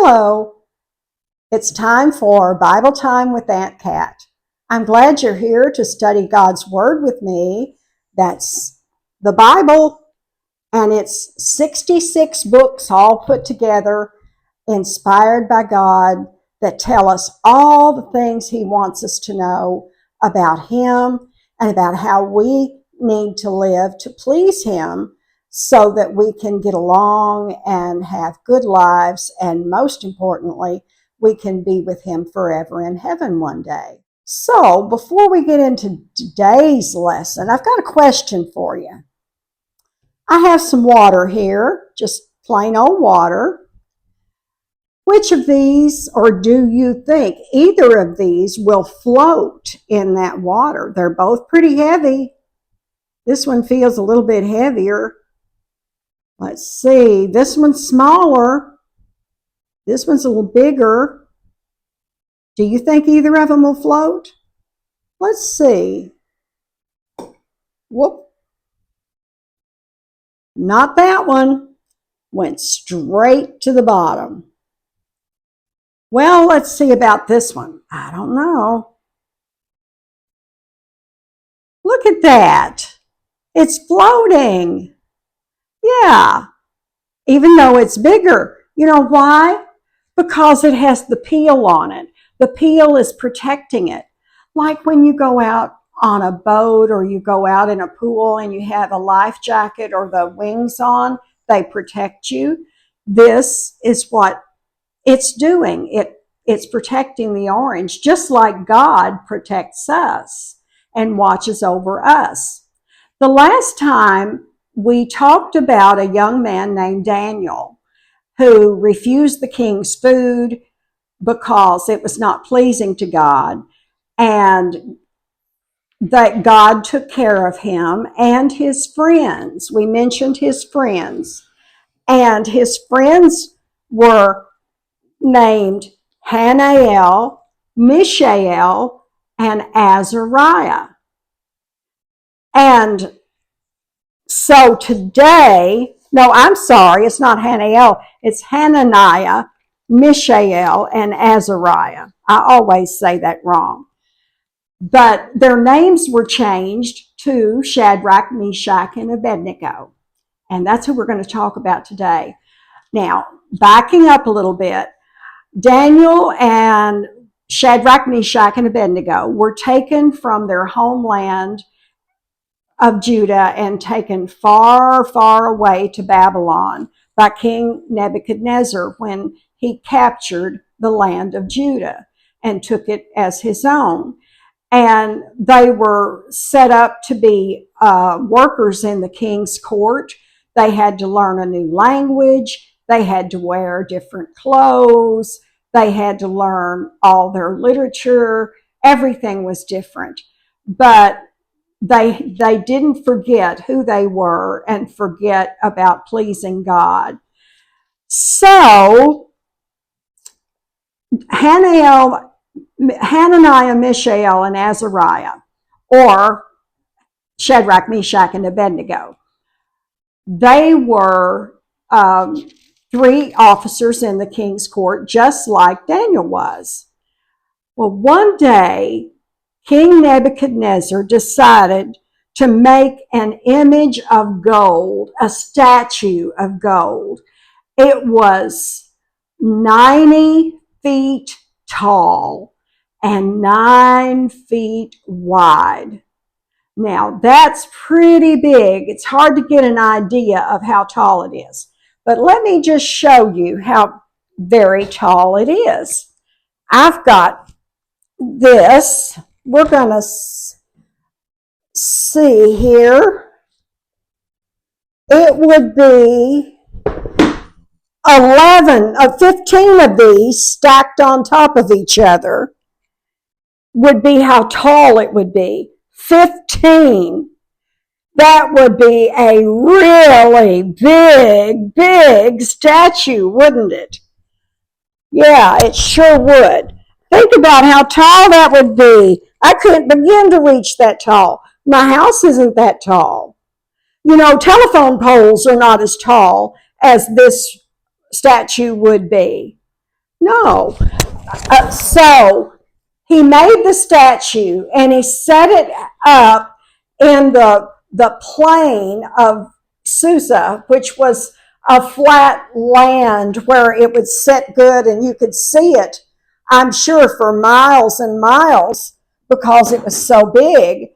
Hello, it's time for Bible Time with Aunt Kat. I'm glad you're here to study God's Word with me. That's the Bible, and it's 66 books all put together, inspired by God, that tell us all the things He wants us to know about Him and about how we need to live to please Him, so that we can get along and have good lives, and most importantly, we can be with Him forever in heaven one day. So before we get into today's lesson, I've got a question for you. I have some water here, just plain old water. Which of these, or do you think either of these, will float in that water? They're both pretty heavy. This one feels a little bit heavier. Let's see, this one's smaller. This one's a little bigger. Do you think either of them will float? Let's see. Whoop. Not that one. Went straight to the bottom. Well, let's see about this one. I don't know. Look at that. It's floating. Yeah, even though it's bigger. You know why? Because it has the peel on it. The peel is protecting it. Like when you go out on a boat or you go out in a pool and you have a life jacket or the wings on, they protect you. This is what it's doing. It's protecting the orange, just like God protects us and watches over us. The last time we talked about a young man named Daniel who refused the king's food because it was not pleasing to God, and that God took care of him and his friends. We mentioned his friends, and his friends were named Hananiah, Mishael, and Azariah. And so today, no, I'm sorry, it's not Hananiah, it's Hananiah, Mishael, and Azariah. I always say that wrong. But their names were changed to Shadrach, Meshach, and Abednego. And that's who we're going to talk about today. Now, backing up a little bit, Daniel and Shadrach, Meshach, and Abednego were taken from their homeland of Judah and taken far, far away to Babylon by King Nebuchadnezzar when he captured the land of Judah and took it as his own. And they were set up to be workers in the king's court. They had to learn a new language. They had to wear different clothes. They had to learn all their literature. Everything was different. But they didn't forget who they were and forget about pleasing God. So Hananiah, Mishael, and Azariah, or Shadrach, Meshach, and Abednego, they were three officers in the king's court, just like Daniel was. Well, one day, King Nebuchadnezzar decided to make an image of gold, a statue of gold. It was 90 feet tall and 9 feet wide. Now, that's pretty big. It's hard to get an idea of how tall it is. But let me just show you how very tall it is. I've got this. We're going to see here. It would be 15 of these stacked on top of each other would be how tall it would be. 15. That would be a really big, big statue, wouldn't it? Yeah, it sure would. Think about how tall that would be. I couldn't begin to reach that tall. My house isn't that tall. You know, telephone poles are not as tall as this statue would be. No. So he made the statue and he set it up in the plain of Susa, which was a flat land where it would sit good and you could see it, I'm sure, for miles and miles because it was so big.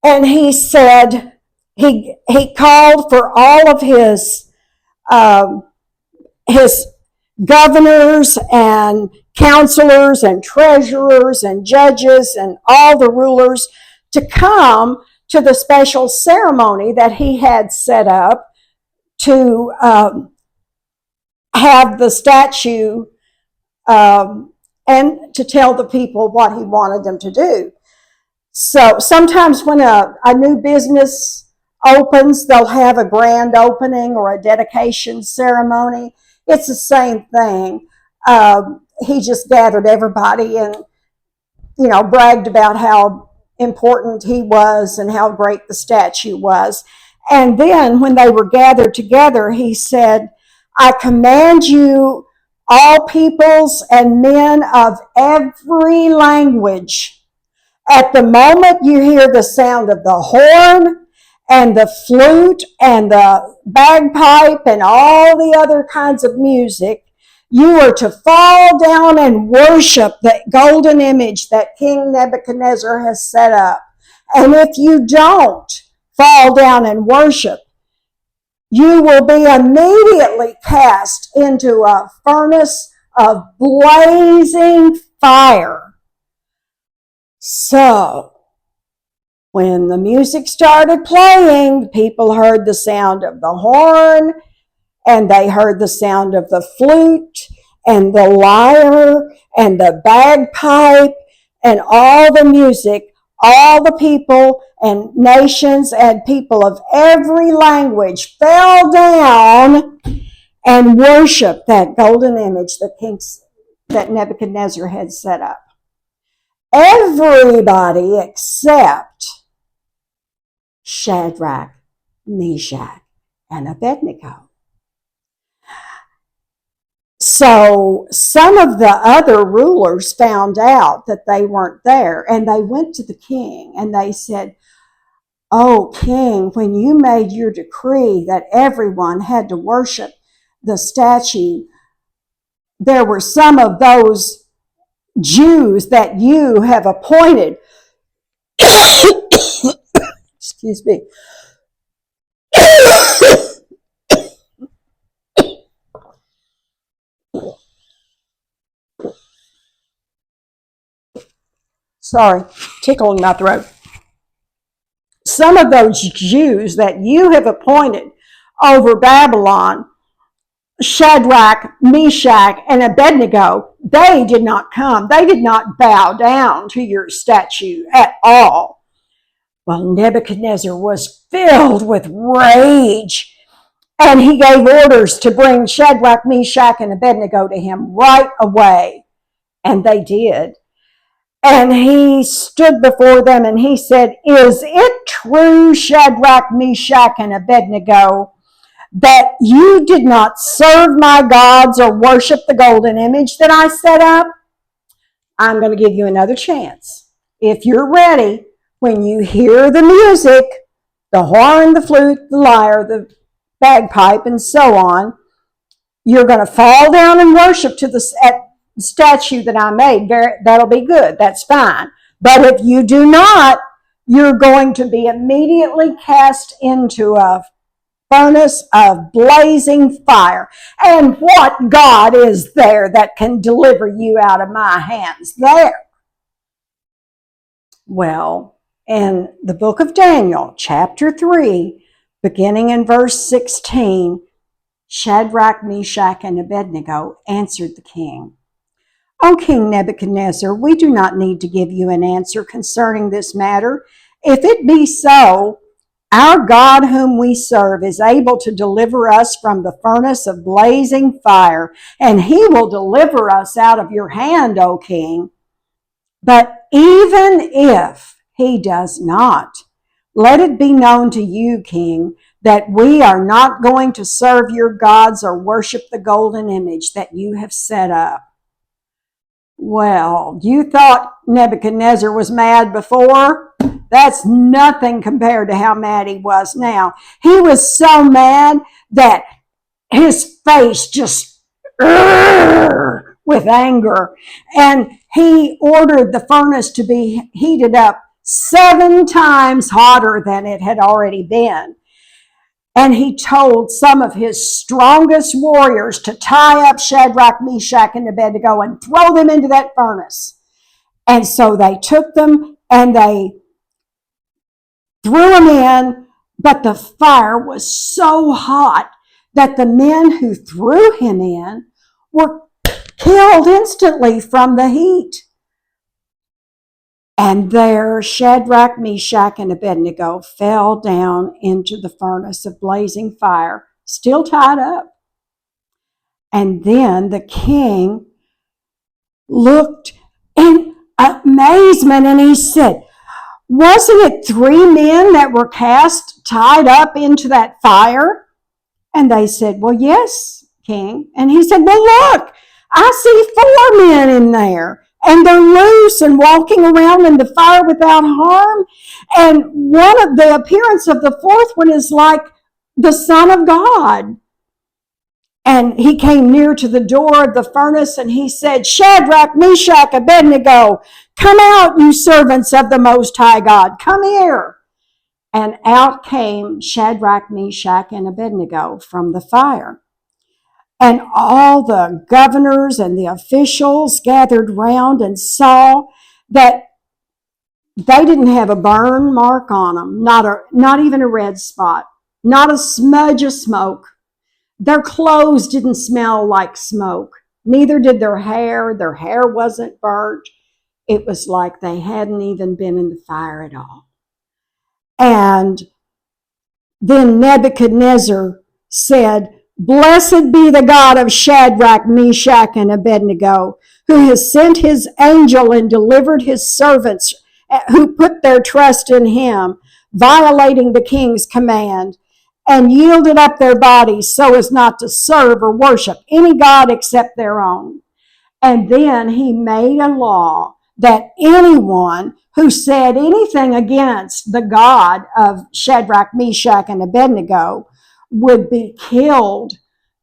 And he said, he called for all of his governors and counselors and treasurers and judges and all the rulers to come to the special ceremony that he had set up to have the statue and to tell the people what he wanted them to do. So sometimes when a new business opens, they'll have a grand opening or a dedication ceremony. It's the same thing. He just gathered everybody and, bragged about how important he was and how great the statue was. And then when they were gathered together, he said, I command you, all peoples and men of every language, at the moment you hear the sound of the horn and the flute and the bagpipe and all the other kinds of music, you are to fall down and worship the golden image that King Nebuchadnezzar has set up. And if you don't fall down and worship, you will be immediately cast into a furnace of blazing fire. So, when the music started playing, people heard the sound of the horn, and they heard the sound of the flute, and the lyre, and the bagpipe, and all the music. All the people and nations and people of every language fell down and worshiped that golden image that Nebuchadnezzar had set up. Everybody except Shadrach, Meshach, and Abednego. So some of the other rulers found out that they weren't there, and they went to the king and they said, Oh, king, when you made your decree that everyone had to worship the statue, there were some of those Jews that you have appointed. Excuse me. Sorry, tickle in my throat. Some of those Jews that you have appointed over Babylon, Shadrach, Meshach, and Abednego, they did not come. They did not bow down to your statue at all. Well, Nebuchadnezzar was filled with rage, and he gave orders to bring Shadrach, Meshach, and Abednego to him right away. And they did. And he stood before them and he said, Is it true, Shadrach, Meshach, and Abednego, that you did not serve my gods or worship the golden image that I set up? I'm going to give you another chance. If you're ready, when you hear the music, the horn, the flute, the lyre, the bagpipe, and so on, you're going to fall down and worship to the statue that I made. That'll be good. That's fine. But if you do not, you're going to be immediately cast into a furnace of blazing fire. And what God is there that can deliver you out of my hands there? Well, in the book of Daniel, chapter 3, beginning in verse 16, Shadrach, Meshach, and Abednego answered the king, O King Nebuchadnezzar, we do not need to give you an answer concerning this matter. If it be so, our God whom we serve is able to deliver us from the furnace of blazing fire, and he will deliver us out of your hand, O king. But even if he does not, let it be known to you, king, that we are not going to serve your gods or worship the golden image that you have set up. Well, you thought Nebuchadnezzar was mad before? That's nothing compared to how mad he was now. He was so mad that his face just with anger. And he ordered the furnace to be heated up 7 times hotter than it had already been. And he told some of his strongest warriors to tie up Shadrach, Meshach, and Abednego and throw them into that furnace. And so they took them and they threw them in, but the fire was so hot that the men who threw him in were killed instantly from the heat. And there Shadrach, Meshach, and Abednego fell down into the furnace of blazing fire, still tied up. And then the king looked in amazement and he said, wasn't it 3 men that were cast, tied up into that fire? And they said, well, yes, king. And he said, well, look, I see 4 men in there. And they're loose and walking around in the fire without harm. And one of the appearance of the 4th one is like the Son of God. And he came near to the door of the furnace and he said, Shadrach, Meshach, Abednego, come out, you servants of the Most High God. Come here. And out came Shadrach, Meshach, and Abednego from the fire. And all the governors and the officials gathered round and saw that they didn't have a burn mark on them, not even a red spot, not a smudge of smoke. Their clothes didn't smell like smoke. Neither did their hair. Their hair wasn't burnt. It was like they hadn't even been in the fire at all. And then Nebuchadnezzar said, blessed be the God of Shadrach, Meshach, and Abednego, who has sent his angel and delivered his servants who put their trust in him, violating the king's command, and yielded up their bodies so as not to serve or worship any god except their own. And then he made a law that anyone who said anything against the God of Shadrach, Meshach, and Abednego would be killed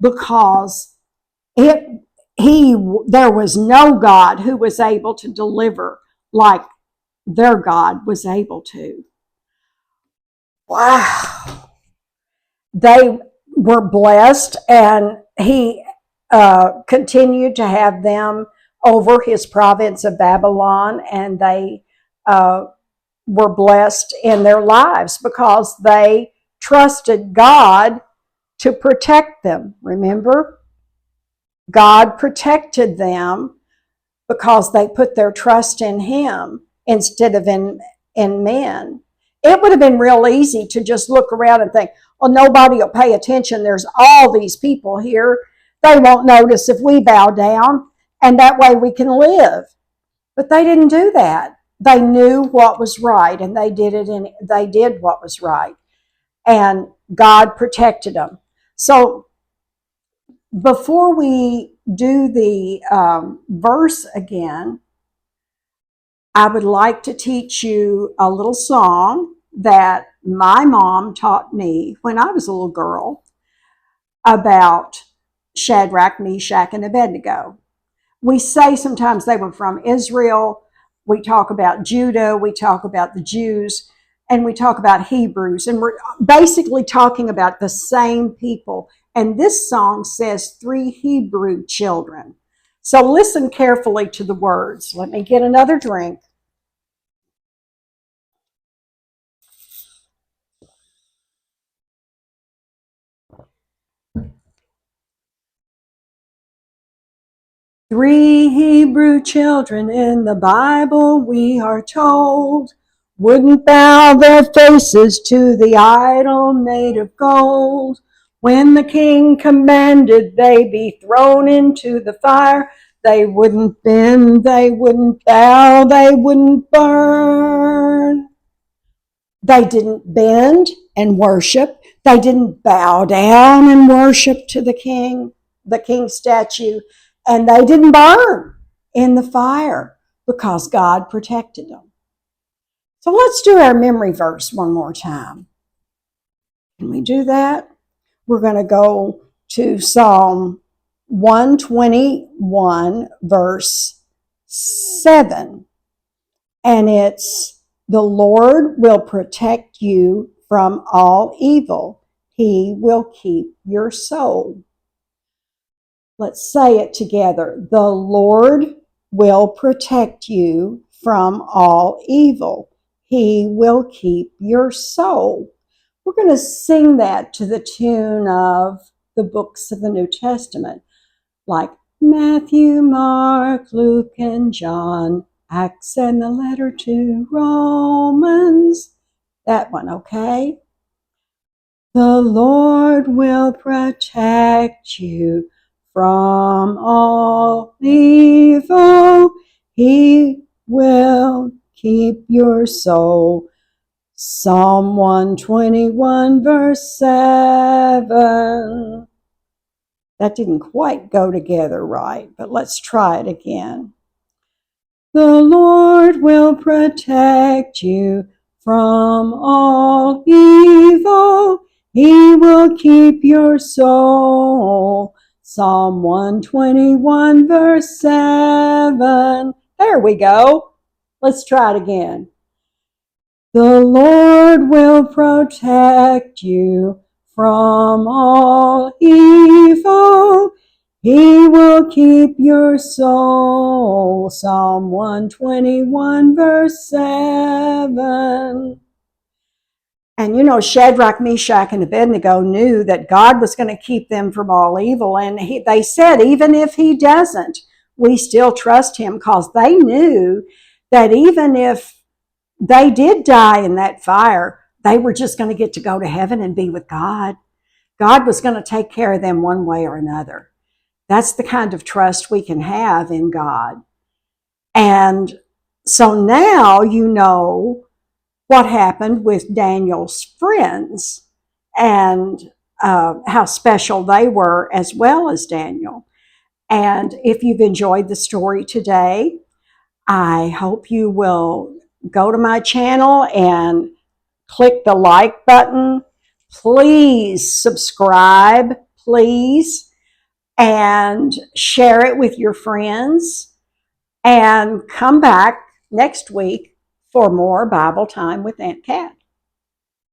because there was no God who was able to deliver like their God was able to. Wow. They were blessed, and he continued to have them over his province of Babylon, and they were blessed in their lives because they trusted God to protect them. Remember? God protected them because they put their trust in him instead of in men. It would have been real easy to just look around and think, well, nobody will pay attention. There's all these people here. They won't notice if we bow down, and that way we can live. But they didn't do that. They knew what was right, and they did it, and they did what was right. And God protected them. So before we do the verse again, I would like to teach you a little song that my mom taught me when I was a little girl about Shadrach, Meshach, and Abednego. We say sometimes they were from Israel. We talk about Judah. We talk about the Jews. And we talk about Hebrews. And we're basically talking about the same people. And this song says 3 Hebrew children. So listen carefully to the words. Let me get another drink. Three Hebrew children in the Bible, we are told, wouldn't bow their faces to the idol made of gold. When the king commanded they be thrown into the fire, they wouldn't bend, they wouldn't bow, they wouldn't burn. They didn't bend and worship. They didn't bow down and worship to the king's statue, and they didn't burn in the fire because God protected them. So let's do our memory verse one more time. Can we do that? We're going to go to Psalm 121, verse 7. And it's, the Lord will protect you from all evil. He will keep your soul. Let's say it together. The Lord will protect you from all evil. He will keep your soul. We're going to sing that to the tune of the books of the New Testament, like Matthew, Mark, Luke, and John, Acts, and the letter to Romans. That one, okay? The Lord will protect you from all evil. He will keep your soul. Psalm 121, verse 7. That didn't quite go together right, but let's try it again. The Lord will protect you from all evil. He will keep your soul. Psalm 121, verse 7. There we go. Let's try it again. The Lord will protect you from all evil. He will keep your soul. Psalm 121, verse 7. And you know, Shadrach, Meshach, and Abednego knew that God was going to keep them from all evil. And they said, even if he doesn't, we still trust him, because they knew that even if they did die in that fire, they were just going to get to go to heaven and be with God. God was going to take care of them one way or another. That's the kind of trust we can have in God. And so now you know what happened with Daniel's friends and how special they were, as well as Daniel. And if you've enjoyed the story today, I hope you will go to my channel and click the like button. Please subscribe, please, and share it with your friends. And come back next week for more Bible Time with Aunt Kat.